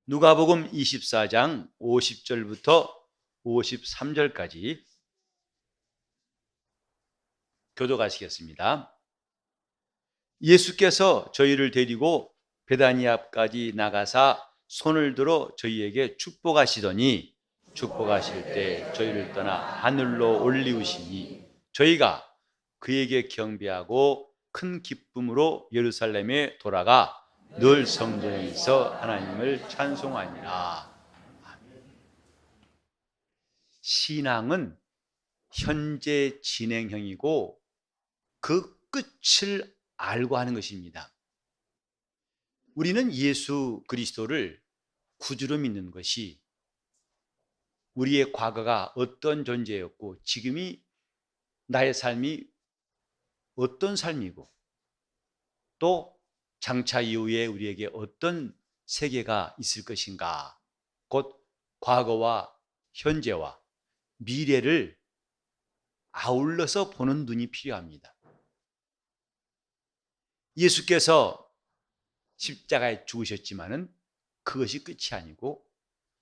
누가복음 24장 50절부터 53절까지 교독하시겠습니다. 예수께서 저희를 데리고 베다니 앞까지 나가사 손을 들어 저희에게 축복하시더니 축복하실 때 저희를 떠나 하늘로 올리우시니 저희가 그에게 경배하고 큰 기쁨으로 예루살렘에 돌아가 늘 성전에서 하나님을 찬송하니라. 신앙은 현재 진행형이고 그 끝을 알고 하는 것입니다. 우리는 예수 그리스도를 구주로 믿는 것이 우리의 과거가 어떤 존재였고 지금이 나의 삶이 어떤 삶이고 또 장차 이후에 우리에게 어떤 세계가 있을 것인가, 곧 과거와 현재와 미래를 아울러서 보는 눈이 필요합니다. 예수께서 십자가에 죽으셨지만은 그것이 끝이 아니고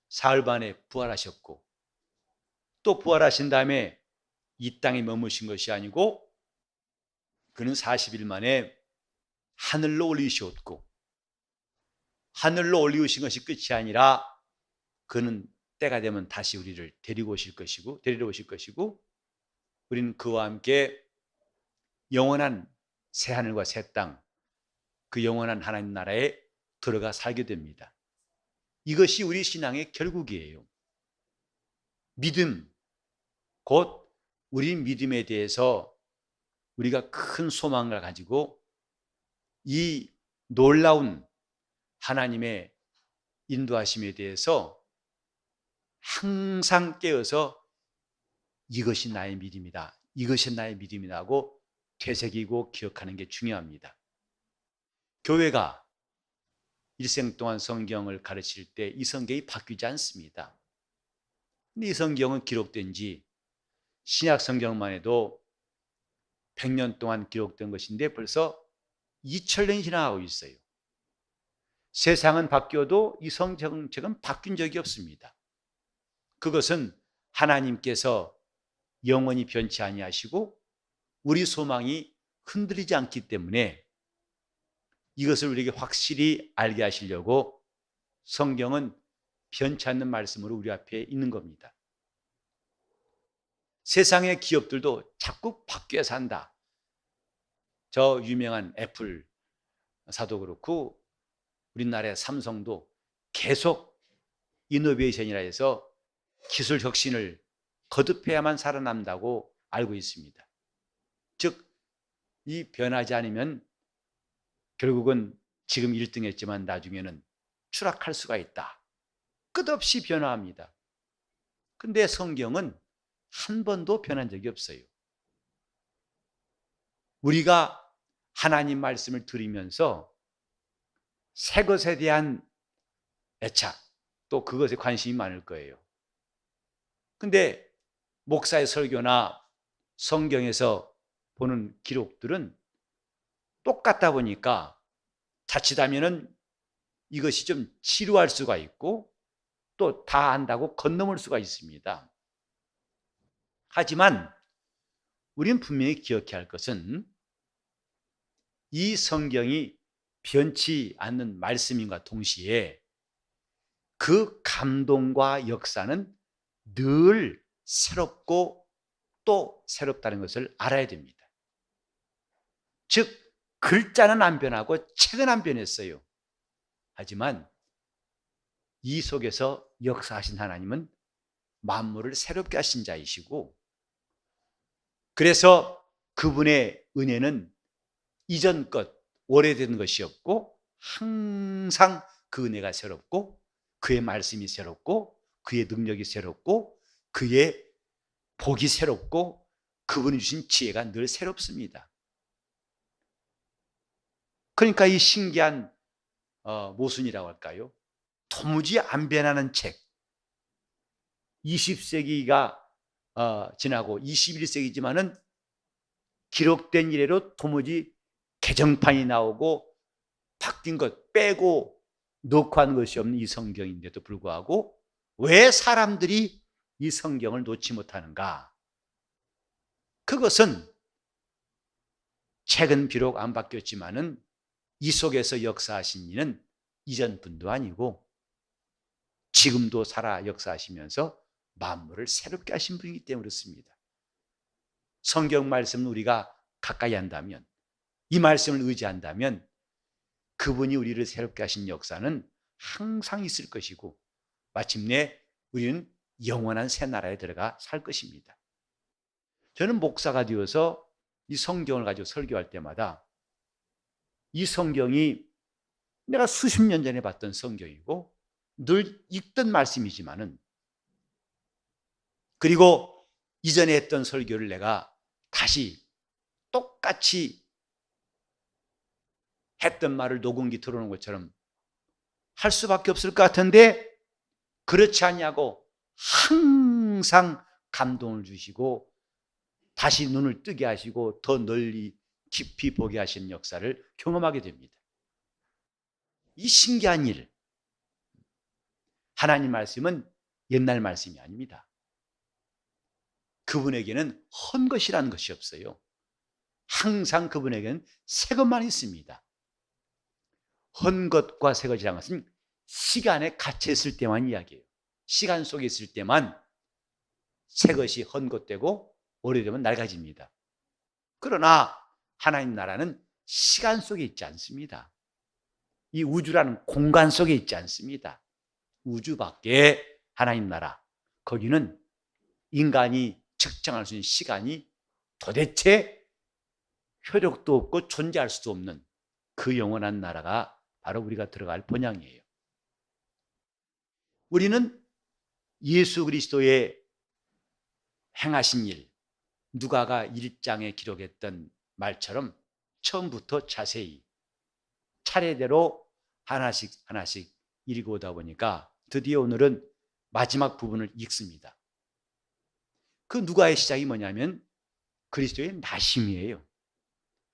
사흘 만에 부활하셨고 또 부활하신 다음에 이 땅에 머무신 것이 아니고 그는 40일 만에 하늘로 올리셨고, 하늘로 올리우신 것이 끝이 아니라 그는 때가 되면 다시 우리를 데리러 오실 것이고 우리는 그와 함께 영원한 새하늘과 새 땅, 그 영원한 하나님 나라에 들어가 살게 됩니다. 이것이 우리 신앙의 결국이에요. 믿음, 곧 우리 믿음에 대해서 우리가 큰 소망을 가지고 이 놀라운 하나님의 인도하심에 대해서 항상 깨어서 이것이 나의 믿음이다, 이것이 나의 믿음이다 하고 되새기고 기억하는 게 중요합니다. 교회가 일생 동안 성경을 가르칠 때 이 성경이 바뀌지 않습니다. 근데 이 성경은 기록된 지 신약 성경만 해도 100년 동안 기록된 것인데 벌써 2000년이 지나가고 있어요. 세상은 바뀌어도 이 성경책은 바뀐 적이 없습니다. 그것은 하나님께서 영원히 변치 아니하시고 우리 소망이 흔들리지 않기 때문에 이것을 우리에게 확실히 알게 하시려고 성경은 변치 않는 말씀으로 우리 앞에 있는 겁니다. 세상의 기업들도 자꾸 바뀌어서 한다. 저 유명한 애플 사도 그렇고 우리나라의 삼성도 계속 이노베이션이라 해서 기술 혁신을 거듭해야만 살아남는다고 알고 있습니다. 즉, 이 변하지 않으면 결국은 지금 1등 했지만 나중에는 추락할 수가 있다. 끝없이 변화합니다. 근데 성경은 한 번도 변한 적이 없어요. 우리가 하나님 말씀을 들으면서 새 것에 대한 애착, 또 그것에 관심이 많을 거예요. 근데 목사의 설교나 성경에서 보는 기록들은 똑같다 보니까 자칫하면은 이것이 좀 지루할 수가 있고 또 다 안다고 건너물 수가 있습니다. 하지만 우리는 분명히 기억해야 할 것은 이 성경이 변치 않는 말씀인과 동시에 그 감동과 역사는 늘 새롭고 또 새롭다는 것을 알아야 됩니다. 즉, 글자는 안 변하고 책은 안 변했어요. 하지만 이 속에서 역사하신 하나님은 만물을 새롭게 하신 자이시고, 그래서 그분의 은혜는 이전 것, 오래된 것이 없고 항상 그 은혜가 새롭고 그의 말씀이 새롭고 그의 능력이 새롭고 그의 복이 새롭고 그분이 주신 지혜가 늘 새롭습니다. 그러니까 이 신기한 모순이라고 할까요? 도무지 안 변하는 책, 20세기가 지나고 21세기지만은 기록된 이래로 도무지 개정판이 나오고 바뀐 것 빼고 녹화한 것이 없는 이 성경인데도 불구하고 왜 사람들이 이 성경을 놓지 못하는가? 그것은 책은 비록 안 바뀌었지만은 이 속에서 역사하신 이는 이전 분도 아니고 지금도 살아 역사하시면서 만물을 새롭게 하신 분이기 때문에 그렇습니다. 성경 말씀을 우리가 가까이 한다면, 이 말씀을 의지한다면 그분이 우리를 새롭게 하신 역사는 항상 있을 것이고 마침내 우리는 영원한 새 나라에 들어가 살 것입니다. 저는 목사가 되어서 이 성경을 가지고 설교할 때마다 이 성경이 내가 수십 년 전에 봤던 성경이고 늘 읽던 말씀이지만은, 그리고 이전에 했던 설교를 내가 다시 똑같이 했던 말을 녹음기 들어오는 것처럼 할 수밖에 없을 것 같은데 그렇지 않냐고 항상 감동을 주시고 다시 눈을 뜨게 하시고 더 널리 깊이 보게 하시는 역사를 경험하게 됩니다. 이 신기한 일, 하나님 말씀은 옛날 말씀이 아닙니다. 그분에게는 헛 것이라는 것이 없어요. 항상 그분에게는 새 것만 있습니다. 헛 것과 새 것이라는 것은 시간에 갇혀있을 때만 이야기해요. 시간 속에 있을 때만 새 것이 헛 것되고 오래되면 낡아집니다. 그러나 하나님 나라는 시간 속에 있지 않습니다. 이 우주라는 공간 속에 있지 않습니다. 우주 밖에 하나님 나라, 거기는 인간이 측정할 수 있는 시간이 도대체 효력도 없고 존재할 수도 없는 그 영원한 나라가 바로 우리가 들어갈 본향이에요. 우리는 예수 그리스도의 행하신 일, 누가가 1장에 기록했던 말처럼 처음부터 자세히 차례대로 하나씩 하나씩 읽어오다 보니까 드디어 오늘은 마지막 부분을 읽습니다. 그 누가의 시작이 뭐냐면 그리스도의 나심이에요.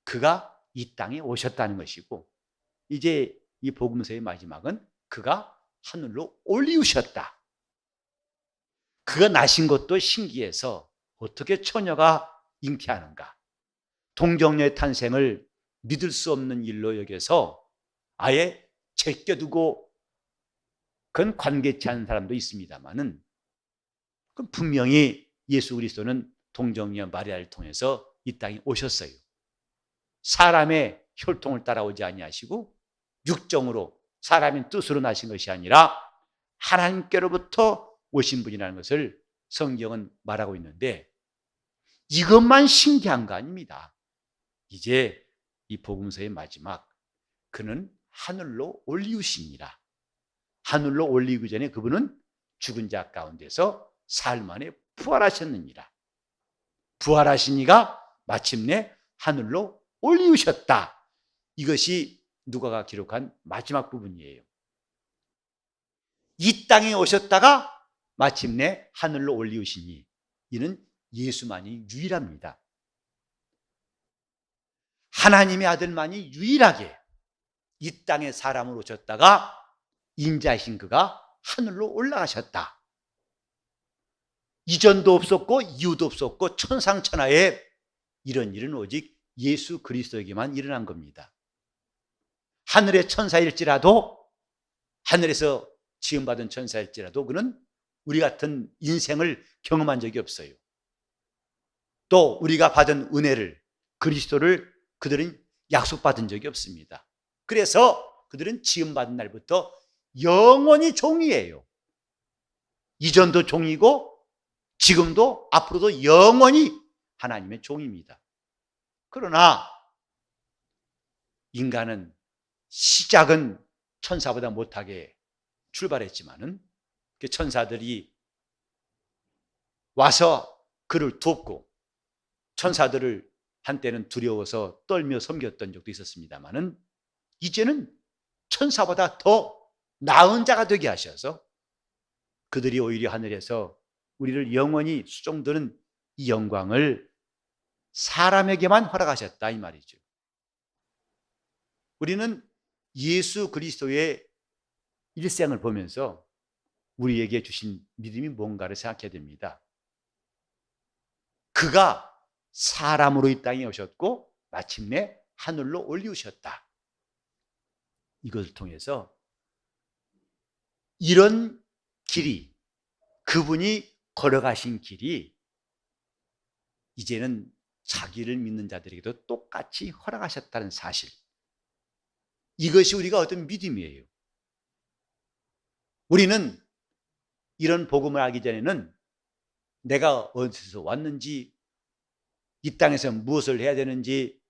그가 이 땅에 오셨다는 것이고, 이제 이 복음서의 마지막은 그가 하늘로 올리우셨다. 그가 나신 것도 신기해서 어떻게 처녀가 잉태하는가? 동정녀의 탄생을 믿을 수 없는 일로 여겨서 아예 제껴두고 그건 관계치 않은 사람도 있습니다만은, 그럼 분명히 예수 그리스도는 동정녀 마리아를 통해서 이 땅에 오셨어요. 사람의 혈통을 따라오지 아니하시고 육정으로 사람의 뜻으로 나신 것이 아니라 하나님께로부터 오신 분이라는 것을 성경은 말하고 있는데, 이것만 신기한 거 아닙니다. 이제 이 복음서의 마지막, 그는 하늘로 올리우시니라. 하늘로 올리기 전에 그분은 죽은 자 가운데서 사흘 만에 부활하셨느니라. 부활하신 이가 마침내 하늘로 올리우셨다. 이것이 누가가 기록한 마지막 부분이에요. 이 땅에 오셨다가 마침내 하늘로 올리우시니, 이는 예수만이 유일합니다. 하나님의 아들만이 유일하게 이 땅에 사람으로 오셨다가 인자이신 그가 하늘로 올라가셨다. 이전도 없었고 이후도 없었고 천상천하에 이런 일은 오직 예수 그리스도에게만 일어난 겁니다. 하늘의 천사일지라도, 하늘에서 지음받은 천사일지라도 그는 우리 같은 인생을 경험한 적이 없어요. 또 우리가 받은 은혜를, 그리스도를 그들은 약속받은 적이 없습니다. 그래서 그들은 지음받은 날부터 영원히 종이에요. 이전도 종이고 지금도 앞으로도 영원히 하나님의 종입니다. 그러나 인간은 시작은 천사보다 못하게 출발했지만은 천사들이 와서 그를 돕고, 천사들을 한때는 두려워서 떨며 섬겼던 적도 있었습니다만은 이제는 천사보다 더 나은 자가 되게 하셔서 그들이 오히려 하늘에서 우리를 영원히 수종드는 이 영광을 사람에게만 허락하셨다, 이 말이죠. 우리는 예수 그리스도의 일생을 보면서 우리에게 주신 믿음이 뭔가를 생각해야 됩니다. 그가 사람으로 이 땅에 오셨고 마침내 하늘로 올리우셨다. 이것을 통해서 이런 길이, 그분이 걸어가신 길이 이제는 자기를 믿는 자들에게도 똑같이 허락하셨다는 사실, 이것이 우리가 어떤 믿음이에요. 우리는 이런 복음을 알기 전에는 내가 어디서 왔는지, 이 땅에서 무엇을 해야 되는지,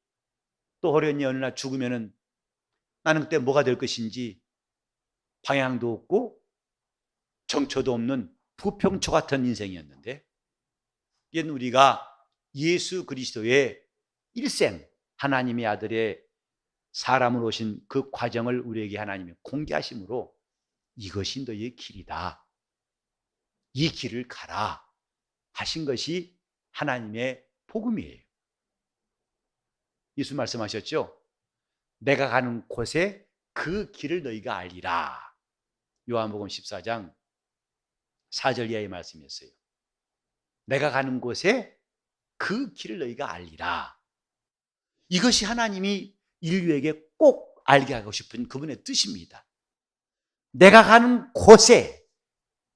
또 호련히 어느 날 죽으면은 나는 그때 뭐가 될 것인지 방향도 없고 정처도 없는 부평초 같은 인생이었는데, 이제는 우리가 예수 그리스도의 일생, 하나님의 아들의 사람으로 오신 그 과정을 우리에게 하나님이 공개하심으로 이것이 너의 길이다, 이 길을 가라 하신 것이 하나님의 복음이에요. 예수 말씀하셨죠? 내가 가는 곳에 그 길을 너희가 알리라. 요한복음 14장 4절 이하의 말씀이었어요. 내가 가는 곳에 그 길을 너희가 알리라. 이것이 하나님이 인류에게 꼭 알게 하고 싶은 그분의 뜻입니다. 내가 가는 곳에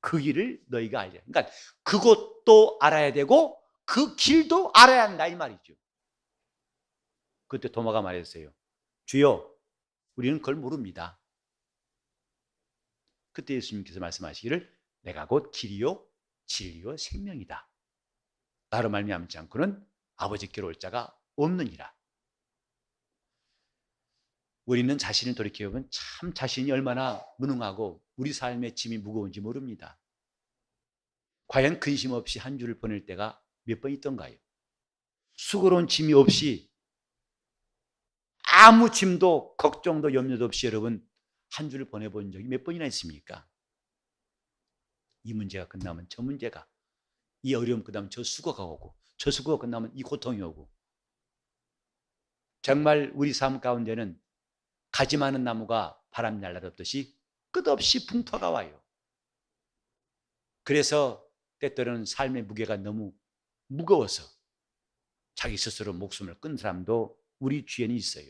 그 길을 너희가 알리라. 그러니까 그곳도 알아야 되고 그 길도 알아야 한다, 이 말이죠. 그때 도마가 말했어요. 주여, 우리는 그걸 모릅니다. 그때 예수님께서 말씀하시기를 내가 곧 길이요 진리요 생명이다. 나로 말미암지 않고는 아버지께로 올 자가 없느니라. 우리는 자신을 돌이켜보면 참 자신이 얼마나 무능하고 우리 삶의 짐이 무거운지 모릅니다. 과연 근심 없이 한 주를 보낼 때가 몇 번 있던가요? 수고로운 짐이 없이, 아무 짐도 걱정도 염려도 없이 여러분 한 주를 보내본 적이 몇 번이나 있습니까? 이 문제가 끝나면 저 문제가, 이 어려움 끝나면 저 수고가 오고, 저 수고가 끝나면 이 고통이 오고, 정말 우리 삶 가운데는 가지 많은 나무가 바람 날라덮듯이 끝없이 풍파가 와요. 그래서 때때로는 삶의 무게가 너무 무거워서 자기 스스로 목숨을 끈 사람도 우리 주위에는 있어요.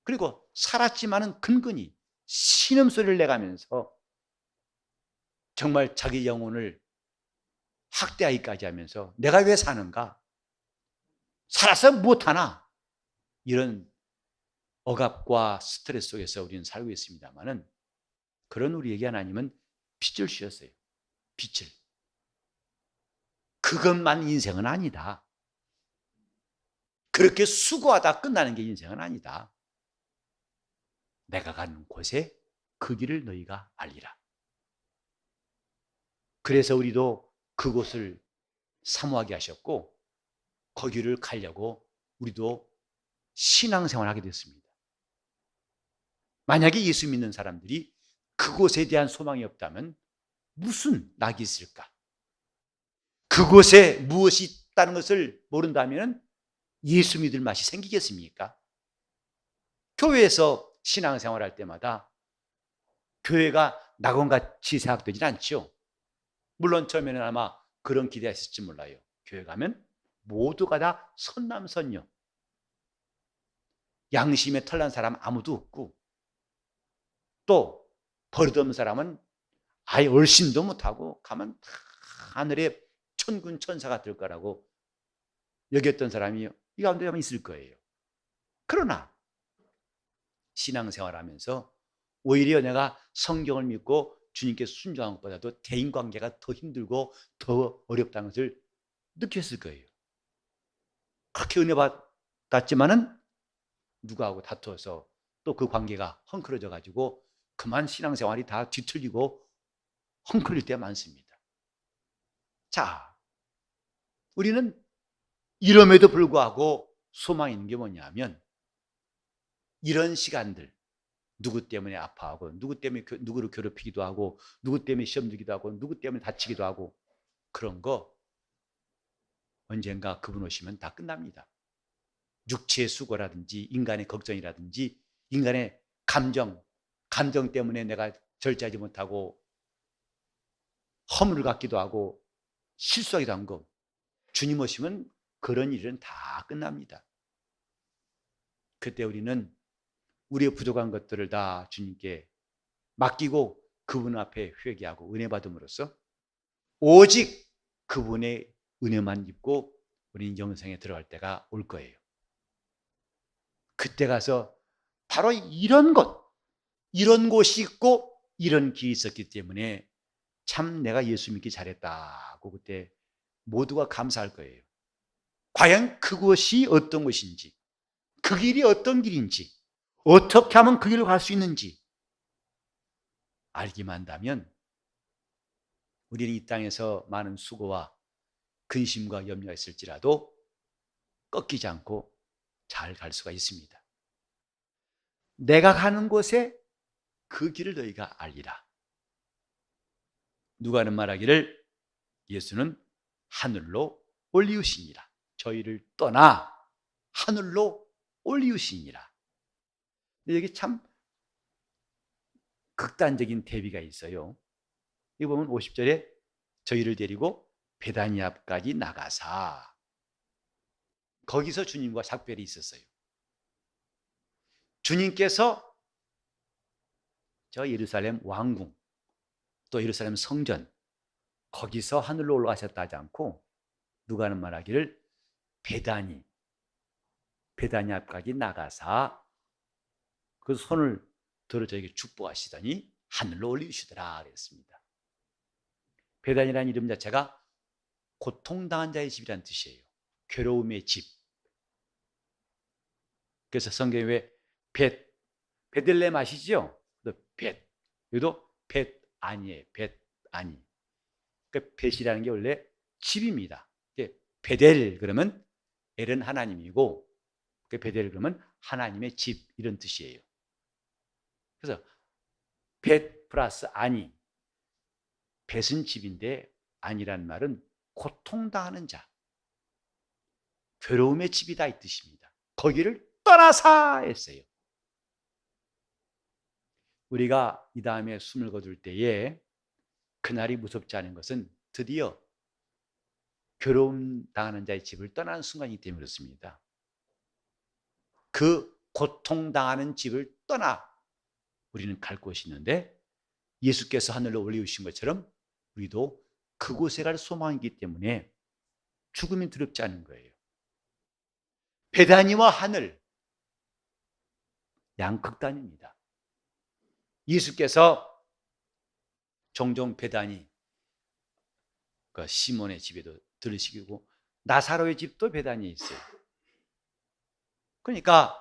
그리고 살았지만은 근근히 신음소리를 내가면서 정말 자기 영혼을 학대하기까지 하면서 내가 왜 사는가? 살아서 못하나? 이런 억압과 스트레스 속에서 우리는 살고 있습니다만은, 그런 우리에게 하나님은 빛을 주셨어요. 빛을. 그것만 인생은 아니다. 그렇게 수고하다 끝나는 게 인생은 아니다. 내가 가는 곳에 그 길을 너희가 알리라. 그래서 우리도 그곳을 사모하게 하셨고 거기를 가려고 우리도 신앙생활을 하게 됐습니다. 만약에 예수 믿는 사람들이 그곳에 대한 소망이 없다면 무슨 낙이 있을까? 그곳에 무엇이 있다는 것을 모른다면 예수 믿을 맛이 생기겠습니까? 교회에서 신앙생활할 때마다 교회가 낙원같이 생각되진 않죠. 물론 처음에는 아마 그런 기대가 있을지 몰라요. 교회 가면 모두가 다 선남선녀, 양심에 털난 사람 아무도 없고, 또 버릇없는 사람은 아예 얼씬도 못하고 가면 다 하늘에 천군 천사가 될 거라고 여겼던 사람이 이 가운데 아마 있을 거예요. 그러나 신앙생활하면서 오히려 내가 성경을 믿고 주님께 순종한 것보다도 대인관계가 더 힘들고 더 어렵다는 것을 느꼈을 거예요. 그렇게 은혜 받았지만은 누구하고 다투어서 또 그 관계가 헝클어져 가지고 그만 신앙생활이 다 뒤틀리고 헝클릴 때가 많습니다. 자, 우리는 이럼에도 불구하고 소망이 있는 게 뭐냐면, 이런 시간들, 누구 때문에 아파하고, 누구 때문에 누구를 괴롭히기도 하고, 누구 때문에 시험 들기도 하고, 누구 때문에 다치기도 하고, 그런 거 언젠가 그분 오시면 다 끝납니다. 육체의 수고라든지 인간의 걱정이라든지 인간의 감정 때문에 내가 절제하지 못하고 허물을 갖기도 하고 실수하기도 한 거, 주님 오시면 그런 일은 다 끝납니다. 그때 우리는 우리의 부족한 것들을 다 주님께 맡기고 그분 앞에 회개하고 은혜 받음으로써 오직 그분의 은혜만 입고 우리는 영생에 들어갈 때가 올 거예요. 그때 가서 바로 이런 곳이 있고 이런 길이 있었기 때문에 참 내가 예수 믿기 잘했다고 그때 모두가 감사할 거예요. 과연 그것이 어떤 것인지, 그 길이 어떤 길인지, 어떻게 하면 그 길로 갈 수 있는지 알기만 한다면 우리는 이 땅에서 많은 수고와 근심과 염려가 있을지라도 꺾이지 않고 잘 갈 수가 있습니다. 내가 가는 곳에 그 길을 너희가 알리라. 누가는 말하기를 예수는 하늘로 올리우시니라. 저희를 떠나 하늘로 올리우시니라. 여기 참 극단적인 대비가 있어요. 이거 보면 50절에 저희를 데리고 베다니 앞까지 나가사, 거기서 주님과 작별이 있었어요. 주님께서 저 예루살렘 왕궁 또 예루살렘 성전 거기서 하늘로 올라가셨다 하지 않고 누가는 말하기를 베다니 앞까지 나가사 그 손을 들어 저에게 축복하시더니 하늘로 올리시더라 그랬습니다. 베다니라는 이름 자체가 고통당한 자의 집이라는 뜻이에요. 괴로움의 집. 그래서 성경에 왜 베들레헴 아시죠? 여기도 벳아니에요. 벳아니. 그러니까 벳이라는 게 원래 집입니다. 베델 그러면 엘은 하나님이고 베델 그러면 하나님의 집 이런 뜻이에요. 그래서 벳 플러스 아니, 벳은 집인데 아니란 말은 고통당하는 자, 괴로움의 집이다 이 뜻입니다. 거기를 떠나사 했어요. 우리가 이 다음에 숨을 거둘 때에 그날이 무섭지 않은 것은 드디어 괴로움 당하는 자의 집을 떠나는 순간이기 때문에 그렇습니다. 그 고통당하는 집을 떠나 우리는 갈 곳이 있는데 예수께서 하늘로 올리우신 것처럼 우리도 그곳에 갈 소망이기 때문에 죽음이 두렵지 않은 거예요. 베다니와 하늘 양극단입니다. 예수께서 종종 베다니 그 시몬의 집에도 들으시고 나사로의 집도 베다니에 있어요. 그러니까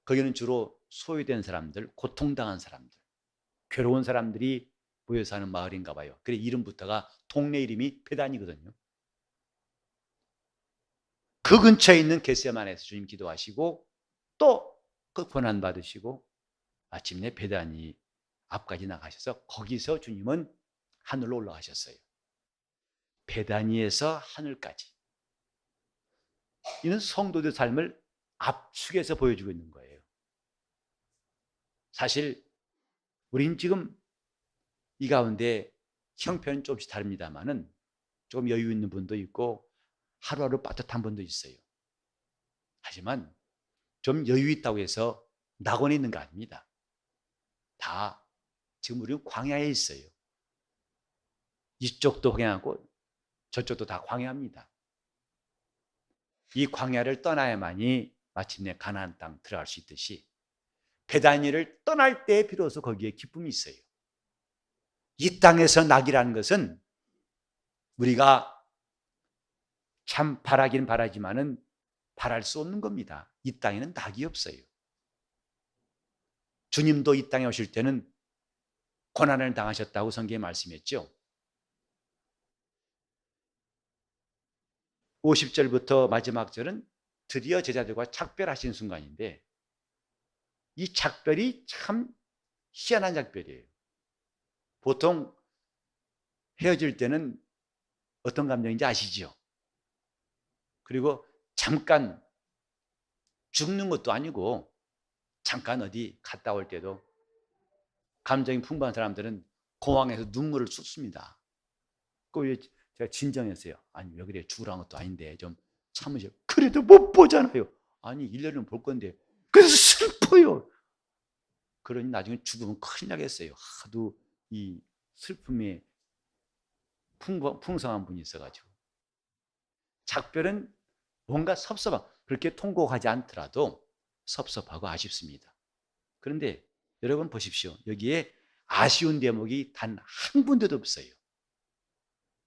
거기는 주로 소외된 사람들, 고통당한 사람들, 괴로운 사람들이 모여 사는 마을인가 봐요. 그래 이름부터가 동네 이름이 베다니거든요. 그 근처에 있는 겟세마네에서 주님 기도하시고 또 그 고난 받으시고 마침내 베다니 앞까지 나가셔서 거기서 주님은 하늘로 올라가셨어요. 베다니에서 하늘까지. 이는 성도들의 삶을 압축해서 보여주고 있는 거예요. 사실 우린 지금 이 가운데 형편은 조금씩 다릅니다만은 조금 여유 있는 분도 있고 하루하루 빠듯한 분도 있어요. 하지만 좀 여유 있다고 해서 낙원에 있는 거 아닙니다. 다 지금 우리는 광야에 있어요. 이쪽도 광야하고 저쪽도 다 광야입니다. 이 광야를 떠나야만이 마침내 가나안 땅 들어갈 수 있듯이 베다니를 떠날 때 비로소 거기에 기쁨이 있어요. 이 땅에서 낙이라는 것은 우리가 참 바라긴 바라지만은 바랄 수 없는 겁니다. 이 땅에는 낙이 없어요. 주님도 이 땅에 오실 때는 고난을 당하셨다고 성경에 말씀했죠. 50절부터 마지막 절은 드디어 제자들과 작별하신 순간인데 이 작별이 참 희한한 작별이에요. 보통 헤어질 때는 어떤 감정인지 아시죠? 그리고 잠깐 죽는 것도 아니고 잠깐 어디 갔다 올 때도 감정이 풍부한 사람들은 공황에서 눈물을 쏟습니다. 그 제가 진정했어요. 아니 왜 그래, 죽으라는 것도 아닌데 좀 참으세요. 그래도 못 보잖아요. 아니 1년은 볼 건데 그래서 슬퍼요. 그러니 나중에 죽으면 큰일 나겠어요. 하도 이 슬픔에 풍성한 분이 있어가지고. 작별은 뭔가 섭섭하고 그렇게 통곡하지 않더라도 섭섭하고 아쉽습니다. 그런데 여러분 보십시오. 여기에 아쉬운 대목이 단 한 군데도 없어요.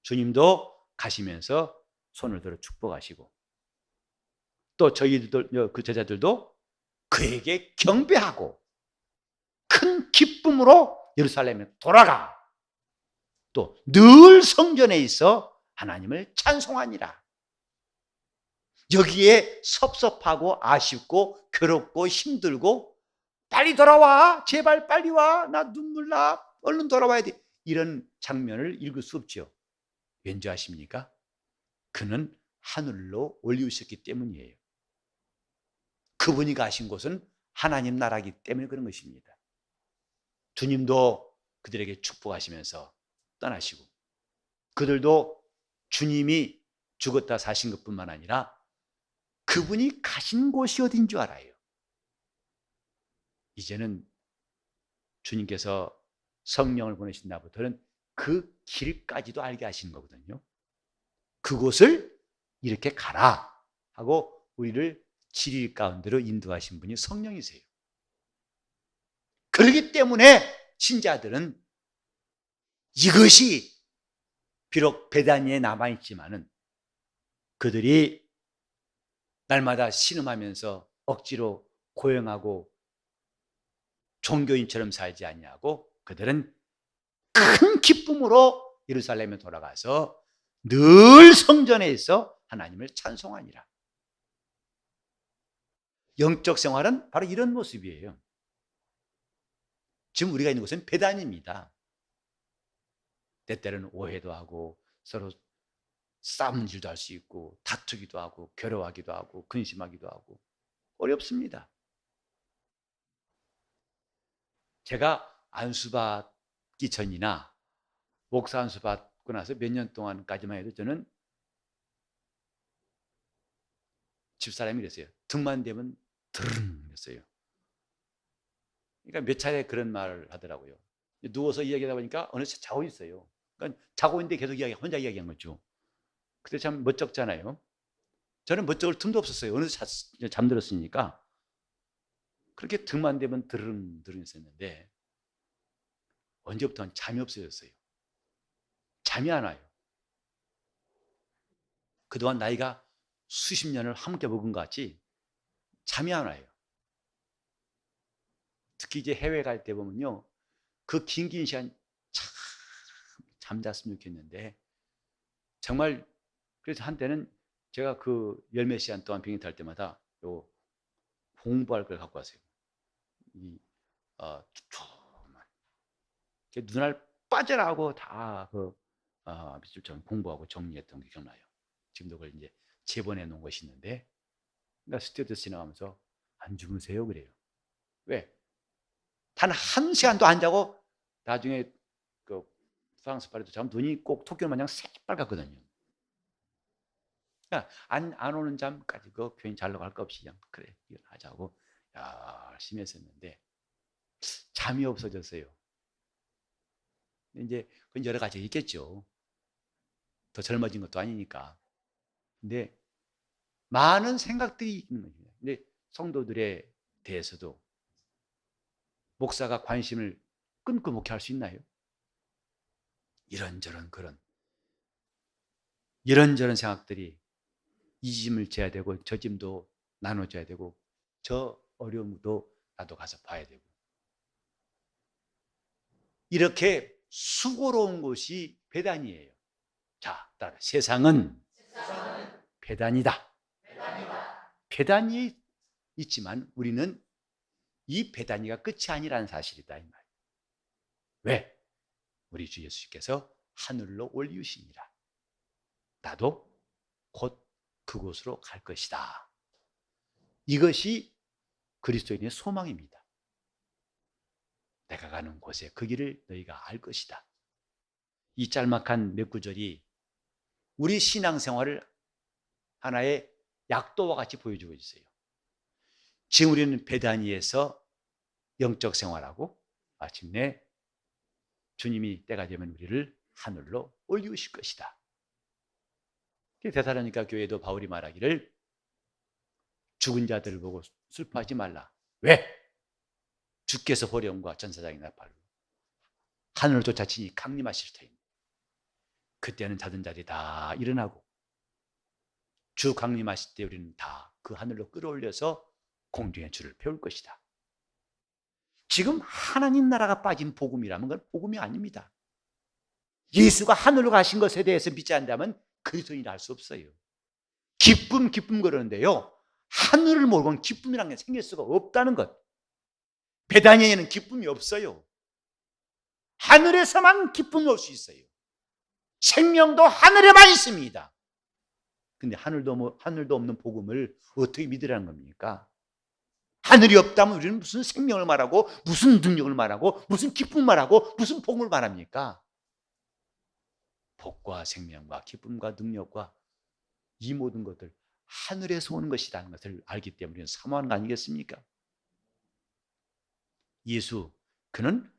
주님도 가시면서 손을 들어 축복하시고 또 저희들 그 제자들도 그에게 경배하고 큰 기쁨으로 예루살렘에 돌아가 또 늘 성전에 있어 하나님을 찬송하니라. 여기에 섭섭하고 아쉽고 괴롭고 힘들고 빨리 돌아와, 제발 빨리 와, 나 눈물 나, 얼른 돌아와야 돼, 이런 장면을 읽을 수 없죠. 왠지 아십니까? 그는 하늘로 올리우셨기 때문이에요. 그분이 가신 곳은 하나님 나라이기 때문에 그런 것입니다. 주님도 그들에게 축복하시면서 떠나시고 그들도 주님이 죽었다 사신 것뿐만 아니라 그분이 가신 곳이 어딘 줄 알아요. 이제는 주님께서 성령을 보내신 날부터는 그 길까지도 알게 하시는 거거든요. 그곳을 이렇게 가라 하고 우리를 진리 가운데로 인도하신 분이 성령이세요. 그렇기 때문에 신자들은 이것이 비록 베다니에 남아있지만은 그들이 날마다 신음하면서 억지로 고행하고 종교인처럼 살지 아니하고 그들은 큰 기쁨으로 예루살렘에 돌아가서 늘 성전에 있어 하나님을 찬송하니라. 영적 생활은 바로 이런 모습이에요. 지금 우리가 있는 곳은 베단입니다. 때때로는 오해도 하고 서로 싸우는 일도 할 수 있고 다투기도 하고 괴로워하기도 하고 근심하기도 하고 어렵습니다. 제가 안수 받기 전이나 목사 안수 받고 나서 몇 년 동안까지만 해도 저는 집사람이 그랬어요. 등만 대면 드릉 했어요. 그러니까 몇 차례 그런 말을 하더라고요. 누워서 이야기하다 보니까 어느새 자고 있어요. 그러니까 자고 있는데 계속 혼자 이야기한 거죠. 그때 참 멋쩍잖아요. 저는 멋쩍을 틈도 없었어요. 어느새 잠들었으니까. 그렇게 등만 대면 드릉 했었는데 언제부터는 잠이 없어졌어요. 잠이 안 와요. 그동안 나이가 수십 년을 함께 먹은 것 같이 잠이 안 와요. 특히 이제 해외 갈 때 보면요, 그 긴 시간 참 잠잤으면 좋겠는데 정말 그래서 한때는 제가 그 열 몇 시간 동안 비행기 탈 때마다 요 공부할 걸 갖고 왔어요. 이 눈알 빠져라 하고 다 밑줄 좀 공부하고 정리했던 게 기억나요. 지금도 그걸 이제 재본해 놓은 것이 있는데, 나 스튜디오에서 지나가면서 안 주무세요? 그래요. 왜? 단 한 시간도 안 자고 나중에 그 프랑스 파리도 자면 눈이 꼭 토끼 마냥 새빨갛거든요. 그러니까 안 오는 잠까지 그 괜히 자려고 할 거 없이 그냥 그래 이걸 하자고 열심히 했었는데 잠이 없어졌어요. 이제 그건 여러 가지 있겠죠. 더 젊어진 것도 아니니까. 근데 많은 생각들이 있는 거예요. 근데 성도들에 대해서도 목사가 관심을 끊고 목회할 수 있나요? 이런저런 생각들이 이 짐을 져야 되고 저 짐도 나눠줘야 되고 저 어려움도 나도 가서 봐야 되고 이렇게 수고로운 곳이 베단이에요. 자, 따라 세상은 베단이다. 베단이 있지만 우리는 이 베단이가 끝이 아니라는 사실이다 이 말. 왜? 우리 주 예수께서 하늘로 올리우시니라. 나도 곧 그곳으로 갈 것이다. 이것이 그리스도인의 소망입니다. 내가 가는 곳에 그 길을 너희가 알 것이다. 이 짤막한 몇 구절이 우리 신앙생활을 하나의 약도와 같이 보여주고 있어요. 지금 우리는 베다니에서 영적 생활하고 마침내 주님이 때가 되면 우리를 하늘로 올리우실 것이다. 데살로니가 교회도 바울이 말하기를 죽은 자들을 보고 슬퍼하지 말라. 왜? 주께서 호령과 전사장이 나팔로 하늘을 쫓아치니 강림하실 터이니 그때는 자던 자들이 다 일어나고 주 강림하실 때 우리는 다 그 하늘로 끌어올려서 공중의 주를 배울 것이다. 지금 하나님 나라가 빠진 복음이라면 그건 복음이 아닙니다. 예수가 하늘로 가신 것에 대해서 믿지 않는다면 그리스도인이라 할 수 없어요. 기쁨 그러는데요, 하늘을 모르고는 기쁨이라는 게 생길 수가 없다는 것. 베다니에는 기쁨이 없어요. 하늘에서만 기쁨이 올 수 있어요. 생명도 하늘에만 있습니다. 근데 하늘도 없는 복음을 어떻게 믿으라는 겁니까? 하늘이 없다면 우리는 무슨 생명을 말하고 무슨 능력을 말하고 무슨 기쁨을 말하고 무슨 복음을 말합니까? 복과 생명과 기쁨과 능력과 이 모든 것들 하늘에서 오는 것이라는 것을 알기 때문에 우리는 사모하는 거 아니겠습니까? 예수, 그는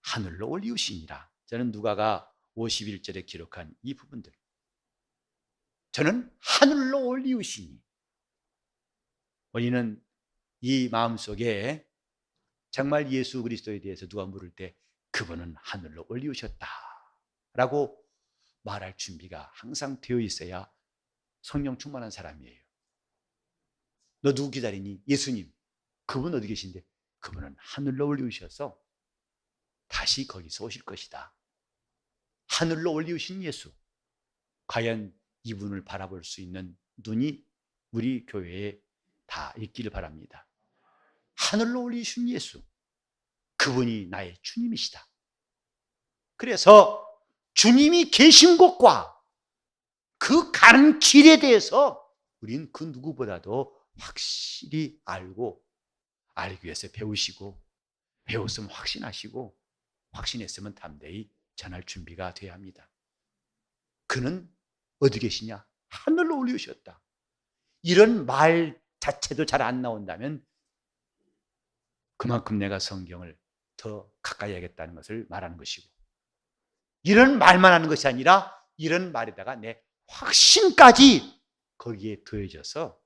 하늘로 올리우시니라. 저는 누가가 51절에 기록한 이 부분들, 저는 하늘로 올리우시니, 우리는 이 마음속에 정말 예수 그리스도에 대해서 누가 물을 때 그분은 하늘로 올리우셨다 라고 말할 준비가 항상 되어 있어야 성령 충만한 사람이에요. 너 누구 기다리니? 예수님. 그분 어디 계신데? 그분은 하늘로 올리우셔서 다시 거기서 오실 것이다. 하늘로 올리우신 예수, 과연 이분을 바라볼 수 있는 눈이 우리 교회에 다 있기를 바랍니다. 하늘로 올리신 예수, 그분이 나의 주님이시다. 그래서 주님이 계신 곳과 그 가는 길에 대해서 우리는 그 누구보다도 확실히 알기 위해서 배우시고, 배웠으면 확신하시고, 확신했으면 담대히 전할 준비가 되어야 합니다. 그는 어디 계시냐? 하늘로 올리셨다. 이런 말 자체도 잘 안 나온다면 그만큼 내가 성경을 더 가까이 하겠다는 것을 말하는 것이고, 이런 말만 하는 것이 아니라 이런 말에다가 내 확신까지 거기에 더해져서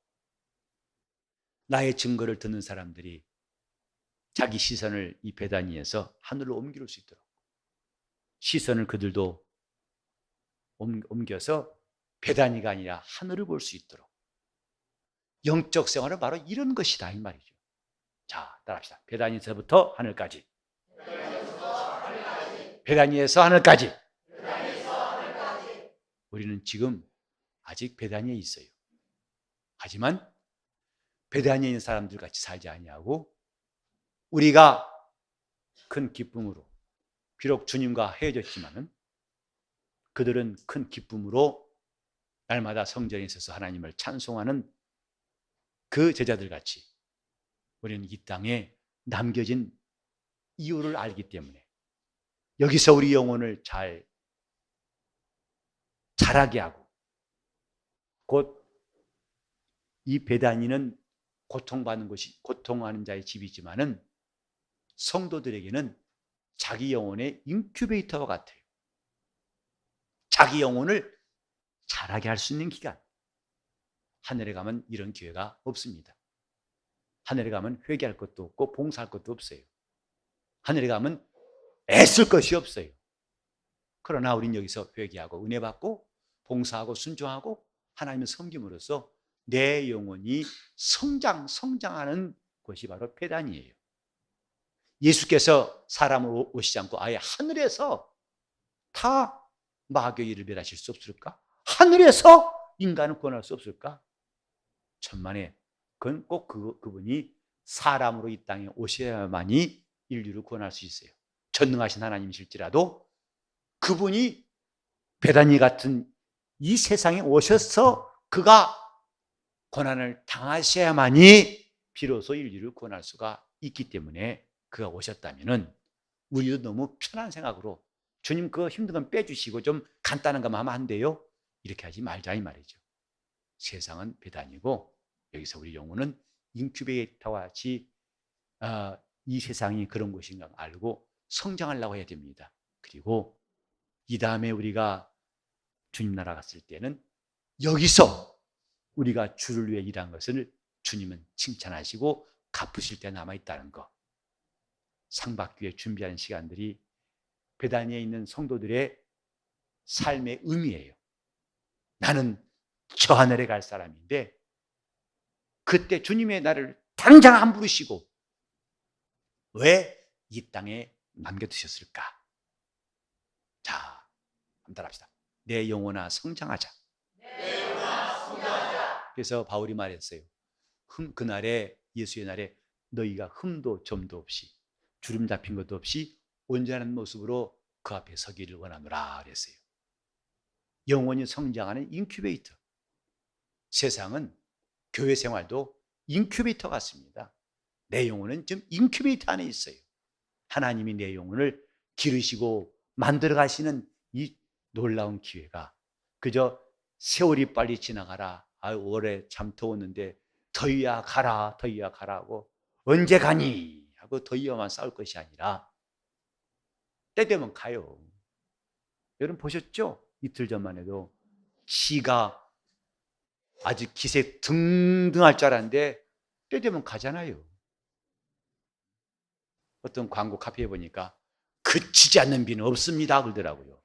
나의 증거를 듣는 사람들이 자기 시선을 이 베다니에서 하늘로 옮길 수 있도록, 시선을 그들도 옮겨서 베다니가 아니라 하늘을 볼 수 있도록, 영적 생활은 바로 이런 것이다 이 말이죠. 자, 따라합시다. 베다니에서부터 하늘까지. 베다니에서 하늘까지. 우리는 지금 아직 베다니에 있어요. 하지만 베다니에 있는 사람들 같이 살지 아니하고 우리가 큰 기쁨으로, 비록 주님과 헤어졌지만은 그들은 큰 기쁨으로 날마다 성전에 있어서 하나님을 찬송하는 그 제자들 같이 우리는 이 땅에 남겨진 이유를 알기 때문에 여기서 우리 영혼을 자라게 하고, 곧 이 베다니는 고통받는 것이, 고통하는 자의 집이지만은 성도들에게는 자기 영혼의 인큐베이터와 같아요. 자기 영혼을 자라게 할 수 있는 기간. 하늘에 가면 이런 기회가 없습니다. 하늘에 가면 회개할 것도 없고 봉사할 것도 없어요. 하늘에 가면 애쓸 것이 없어요. 그러나 우린 여기서 회개하고 은혜 받고 봉사하고 순종하고 하나님을 섬김으로써 내 영혼이 성장하는 곳이 바로 베다니예요. 예수께서 사람으로 오시지 않고 아예 하늘에서 다 마귀를 멸하실 수 없을까? 하늘에서 인간을 구원할 수 없을까? 천만에 그건 꼭 그분이 사람으로 이 땅에 오셔야만이 인류를 구원할 수 있어요. 전능하신 하나님이실지라도 그분이 베다니 같은 이 세상에 오셔서 그가 고난을 당하셔야만이 비로소 인류를 구원할 수가 있기 때문에 그가 오셨다면은 우리도 너무 편한 생각으로 주님 그 힘든 건 빼주시고 좀 간단한 것만 하면 안 돼요? 이렇게 하지 말자 이 말이죠. 세상은 배단이고 여기서 우리 영혼은 인큐베이터와 같이 이 세상이 그런 것인가 알고 성장하려고 해야 됩니다. 그리고 이 다음에 우리가 주님 나라 갔을 때는 여기서 우리가 주를 위해 일한 것을 주님은 칭찬하시고 갚으실 때 남아있다는 거. 상 받기 위해 준비하는 시간들이 베다니에 있는 성도들의 삶의 의미예요. 나는 저 하늘에 갈 사람인데 그때 주님의 나를 당장 안 부르시고 왜 이 땅에 남겨두셨을까? 자, 한번 따라합시다. 내 영혼아 성장하자. 내 영혼아 성장하자. 그래서 바울이 말했어요. 그날에 예수의 날에 너희가 흠도 점도 없이 주름 잡힌 것도 없이 온전한 모습으로 그 앞에 서기를 원하노라 그랬어요. 영혼이 성장하는 인큐베이터. 세상은 교회 생활도 인큐베이터 같습니다. 내 영혼은 지금 인큐베이터 안에 있어요. 하나님이 내 영혼을 기르시고 만들어 가시는 이 놀라운 기회가 그저 세월이 빨리 지나가라. 올해 참 더웠는데 더위야 가라 더위야 가라 하고 언제 가니 하고 더위와만 싸울 것이 아니라 때 되면 가요. 여러분 보셨죠? 이틀 전만 해도 시가 아주 기세 등등할 줄 알았는데 때 되면 가잖아요. 어떤 광고 카페에 보니까 그치지 않는 비는 없습니다 그러더라고요.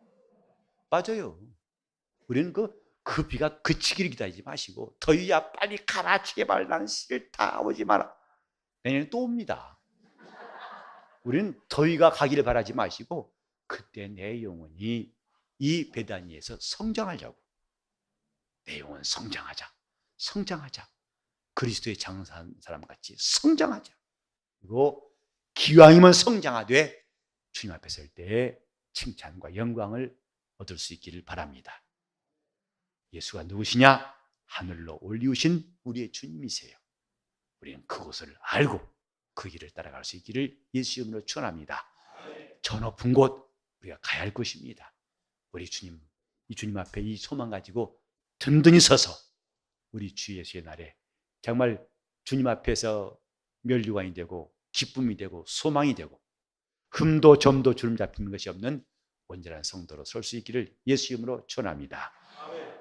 맞아요. 우리는 그 비가 그치기를 기다리지 마시고 더위야 빨리 가라 제발 나는 싫다 오지 마라. 내년에 또 옵니다. 우리는 더위가 가기를 바라지 마시고 그때 내 영혼이 이 베다니에서 성장하려고. 내 영혼 성장하자. 성장하자. 그리스도의 장사한 사람 같이 성장하자. 그리고 기왕이면 성장하되 주님 앞에 설 때 칭찬과 영광을 얻을 수 있기를 바랍니다. 예수가 누구시냐? 하늘로 올리우신 우리의 주님이세요. 우리는 그곳을 알고 그 길을 따라갈 수 있기를 예수 이름으로 축원합니다. 저 높은 곳 우리가 가야 할 것입니다. 우리 주님, 이 주님 앞에 이 소망 가지고 든든히 서서 우리 주 예수의 날에 정말 주님 앞에서 면류관이 되고 기쁨이 되고 소망이 되고 흠도 점도 주름 잡히는 것이 없는 온전한 성도로 설 수 있기를 예수 이름으로 축원합니다.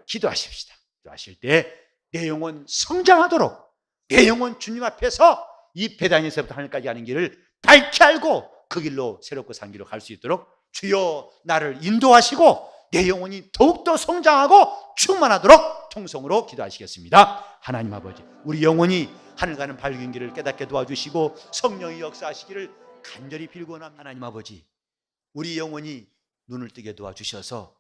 기도하십시다. 기도하실 때 내 영혼 성장하도록 내 영혼 주님 앞에서 이 베다니에서부터 하늘까지 가는 길을 밝히 알고 그 길로 새롭고 산 길로 갈 수 있도록 주여 나를 인도하시고 내 영혼이 더욱더 성장하고 충만하도록 통성으로 기도하시겠습니다. 하나님 아버지, 우리 영혼이 하늘 가는 밝은 길을 깨닫게 도와주시고 성령이 역사하시기를 간절히 빌고 원합니다. 하나님 아버지, 우리 영혼이 눈을 뜨게 도와주셔서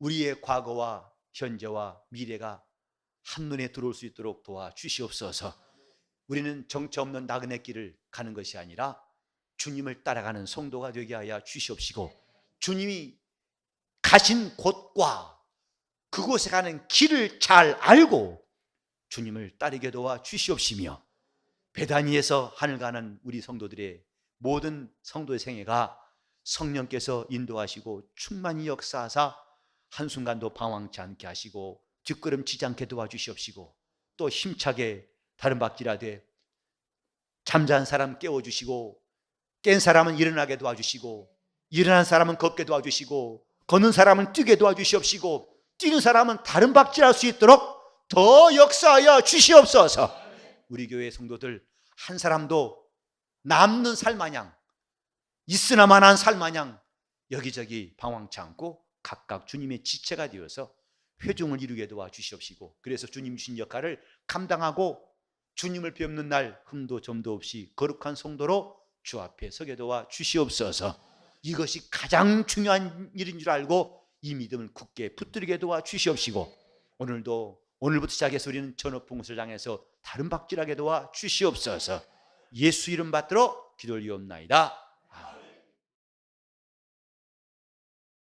우리의 과거와 현재와 미래가 한눈에 들어올 수 있도록 도와주시옵소서. 우리는 정처 없는 나그네 길을 가는 것이 아니라 주님을 따라가는 성도가 되게 하여 주시옵시고 주님이 가신 곳과 그곳에 가는 길을 잘 알고 주님을 따르게 도와 주시옵시며 베다니에서 하늘 가는 우리 성도들의 모든 성도의 생애가 성령께서 인도하시고 충만히 역사하사 한순간도 방황치 않게 하시고 뒷걸음치지 않게 도와주시옵시고 또 힘차게 다른 박질하되 잠자는 사람 깨워주시고 깬 사람은 일어나게 도와주시고 일어난 사람은 걷게 도와주시고 걷는 사람은 뛰게 도와주시옵시고 뛰는 사람은 다른 박질할 수 있도록 더 역사하여 주시옵소서. 우리 교회 성도들 한 사람도 남는 살마냥 있으나마난 살마냥 여기저기 방황치 않고 각각 주님의 지체가 되어서 회중을 이루게 도와주시옵시고 그래서 주님 주신 역할을 감당하고 주님을 뵙는 날 흠도 점도 없이 거룩한 성도로 주 앞에 서게 도와 주시옵소서. 이것이 가장 중요한 일인 줄 알고 이 믿음을 굳게 붙들게 도와 주시옵시고 오늘부터 시작해서 우리는 저 높은 곳을 향해서 다른 박질하게 도와 주시옵소서. 예수 이름 받들어 기도를 이옵나이다.